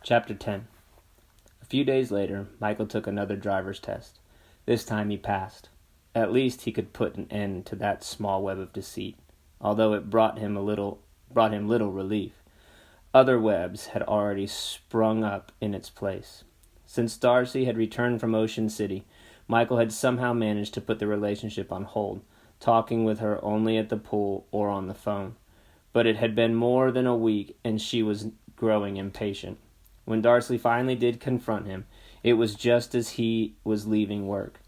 Chapter 10. A few days later, Michael took another driver's test. This time he passed. At least he could put an end to that small web of deceit, although it brought him little relief. Other webs had already sprung up in its place. Since Darcy had returned from Ocean City, Michael had somehow managed to put the relationship on hold, talking with her only at the pool or on the phone. But it had been more than a week, and she was growing impatient. When Darcy finally did confront him, it was just as he was leaving work.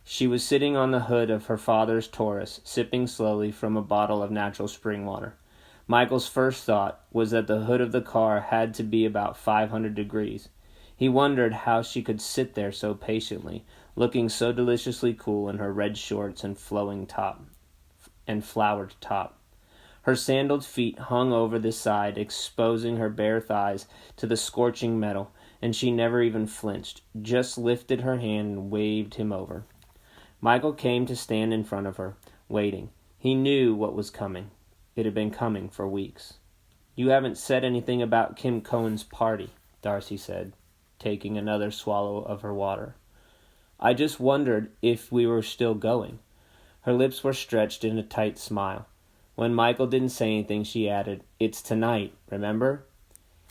She was sitting on the hood of her father's Taurus, sipping slowly from a bottle of natural spring water. Michael's first thought was that the hood of the car had to be about 500 degrees. He wondered how she could sit there so patiently, looking so deliciously cool in her red shorts and flowing top and flowered top. Her sandaled feet hung over the side, exposing her bare thighs to the scorching metal, and she never even flinched, just lifted her hand and waved him over. Michael came to stand in front of her, waiting. He knew what was coming. It had been coming for weeks. "You haven't said anything about Kim Cohen's party," Darcy said, taking another swallow of her water. "I just wondered if we were still going." Her lips were stretched in a tight smile. When Michael didn't say anything, she added, "It's tonight, remember?"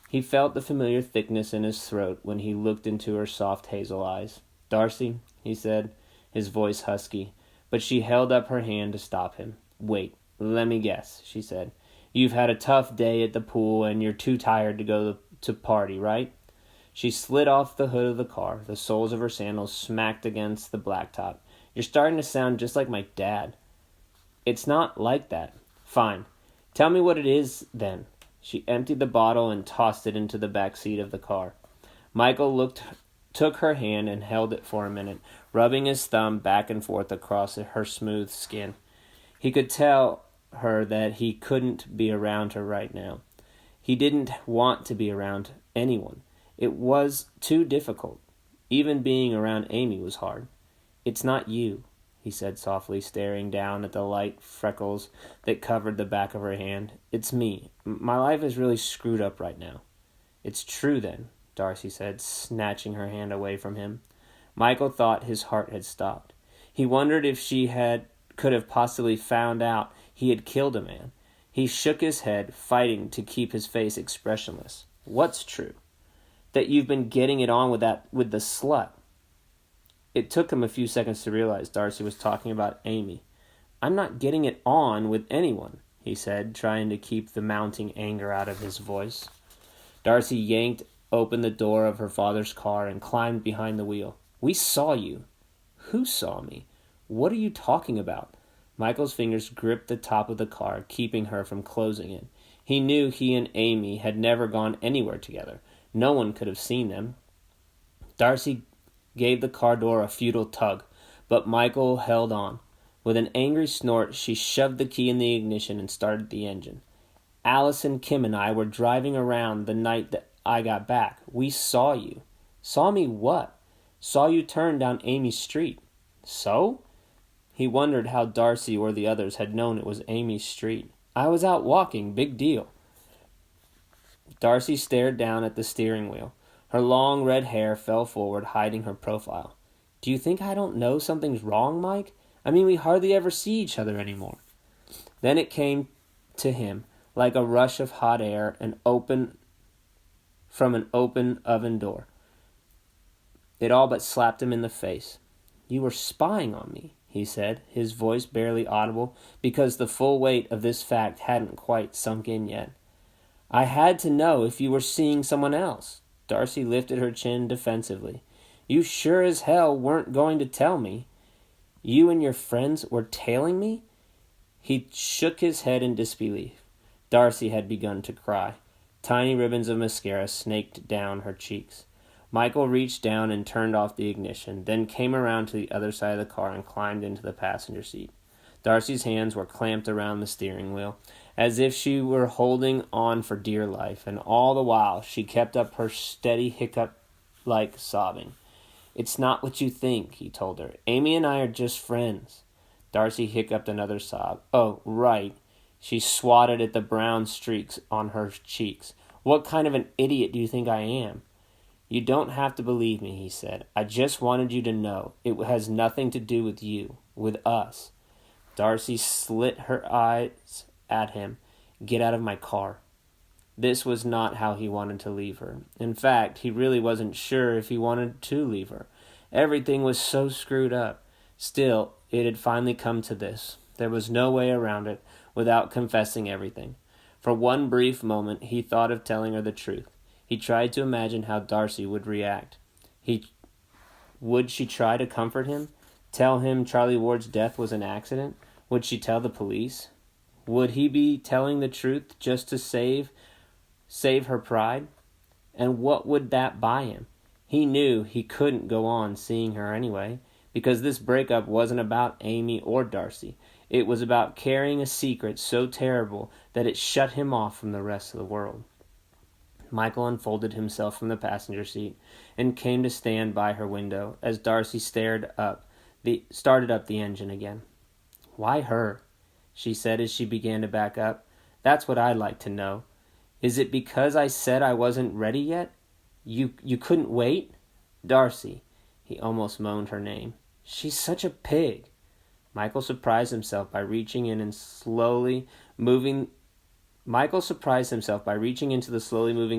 He felt the familiar thickness in his throat when he looked into her soft hazel eyes. "Darcy," he said, his voice husky, but she held up her hand to stop him. "Wait, let me guess," she said. "You've had a tough day at the pool and you're too tired to go to party, right?" She slid off the hood of the car. The soles of her sandals smacked against the blacktop. "You're starting to sound just like my dad." "It's not like that." "Fine. Tell me what it is, then." She emptied the bottle and tossed it into the back seat of the car. Michael took her hand and held it for a minute, rubbing his thumb back and forth across her smooth skin. He could tell her that he couldn't be around her right now. He didn't want to be around anyone. It was too difficult. Even being around Amy was hard. "It's not you," he said softly, staring down at the light freckles that covered the back of her hand. "It's me. My life is really screwed up right now." "It's true, then," Darcy said, snatching her hand away from him. Michael thought his heart had stopped. He wondered if she could have possibly found out he had killed a man. He shook his head, fighting to keep his face expressionless. "What's true?" "That you've been getting it on with the slut." It took him a few seconds to realize Darcy was talking about Amy. "I'm not getting it on with anyone," he said, trying to keep the mounting anger out of his voice. Darcy yanked open the door of her father's car and climbed behind the wheel. "We saw you." "Who saw me? What are you talking about?" Michael's fingers gripped the top of the car, keeping her from closing it. He knew he and Amy had never gone anywhere together. No one could have seen them. Darcy gave the car door a futile tug, but Michael held on. With an angry snort, she shoved the key in the ignition and started the engine. "Allison, Kim, and I were driving around the night that I got back. We saw you." "Saw me what?" "Saw you turn down Amy's street." "So?" He wondered how Darcy or the others had known it was Amy's street. "I was out walking. Big deal." Darcy stared down at the steering wheel. Her long red hair fell forward, hiding her profile. "Do you think I don't know something's wrong, Mike? I mean, we hardly ever see each other anymore." Then it came to him, like a rush of hot air from an open oven door. It all but slapped him in the face. "You were spying on me," he said, his voice barely audible because the full weight of this fact hadn't quite sunk in yet. "I had to know if you were seeing someone else." Darcy lifted her chin defensively. "You sure as hell weren't going to tell me. You and your friends were tailing me?" He shook his head in disbelief. Darcy had begun to cry. Tiny ribbons of mascara snaked down her cheeks. Michael reached down and turned off the ignition, then came around to the other side of the car and climbed into the passenger seat. Darcy's hands were clamped around the steering wheel, as if she were holding on for dear life, and all the while she kept up her steady hiccup-like sobbing. "It's not what you think," he told her. "Amy and I are just friends." Darcy hiccuped another sob. "Oh, right." She swatted at the brown streaks on her cheeks. "What kind of an idiot do you think I am?" "You don't have to believe me," he said. "I just wanted you to know it has nothing to do with you, with us." Darcy slit her eyes at him. "Get out of my car." This was not how he wanted to leave her. In fact, he really wasn't sure if he wanted to leave her. Everything was so screwed up. Still, it had finally come to this. There was no way around it without confessing everything. For one brief moment, he thought of telling her the truth. He tried to imagine how Darcy would react. Would she try to comfort him? Tell him Charlie Ward's death was an accident? Would she tell the police? Would he be telling the truth just to save her pride? And what would that buy him? He knew he couldn't go on seeing her anyway, because this breakup wasn't about Amy or Darcy. It was about carrying a secret so terrible that it shut him off from the rest of the world. Michael unfolded himself from the passenger seat and came to stand by her window as Darcy started up the engine again. "Why her?" she said as she began to back up. "That's what I'd like to know. Is it because I said I wasn't ready yet? You couldn't wait? Darcy," he almost moaned her name. "She's such a pig." Michael surprised himself by reaching into the slowly moving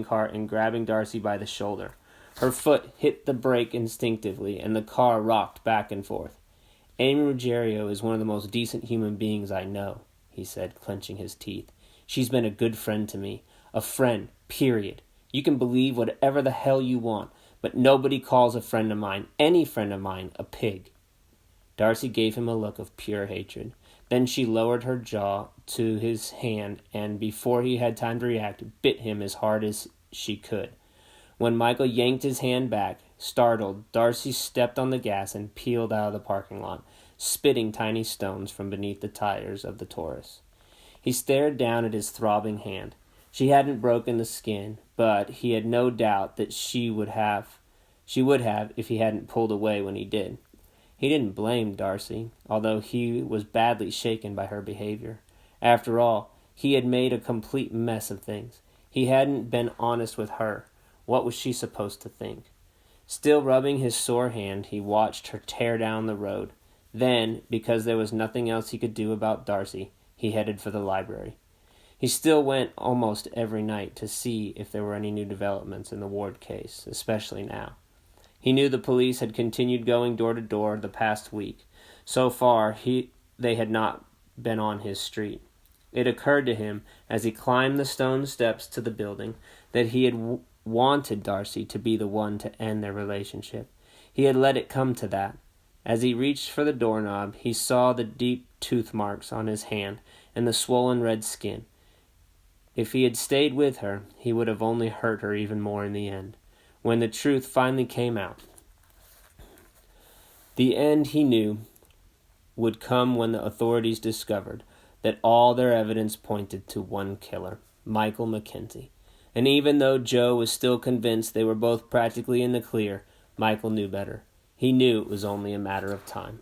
car and grabbing Darcy by the shoulder. Her foot hit the brake instinctively, and the car rocked back and forth. "Amy Ruggiero is one of the most decent human beings I know," he said, clenching his teeth. "She's been a good friend to me. A friend, period. You can believe whatever the hell you want, but nobody calls a friend of mine, any friend of mine, a pig." Darcy gave him a look of pure hatred. Then she lowered her jaw to his hand and, before he had time to react, bit him as hard as she could. When Michael yanked his hand back, startled, Darcy stepped on the gas and peeled out of the parking lot, spitting tiny stones from beneath the tires of the Taurus. He stared down at his throbbing hand. She hadn't broken the skin, but he had no doubt that she would have if he hadn't pulled away when he did. He didn't blame Darcy, although he was badly shaken by her behavior. After all, he had made a complete mess of things. He hadn't been honest with her. What was she supposed to think? Still rubbing his sore hand, he watched her tear down the road. Then, because there was nothing else he could do about Darcy, he headed for the library. He still went almost every night to see if there were any new developments in the Ward case, especially now. He knew the police had continued going door to door the past week. So far, they had not been on his street. It occurred to him, as he climbed the stone steps to the building, that he had wanted Darcy to be the one to end their relationship. He had let it come to that. As he reached for the doorknob, he saw the deep tooth marks on his hand and the swollen red skin. If he had stayed with her, he would have only hurt her even more in the end. When the truth finally came out, the end, he knew, would come when the authorities discovered that all their evidence pointed to one killer, Michael McKenzie. And even though Joe was still convinced they were both practically in the clear, Michael knew better. He knew it was only a matter of time.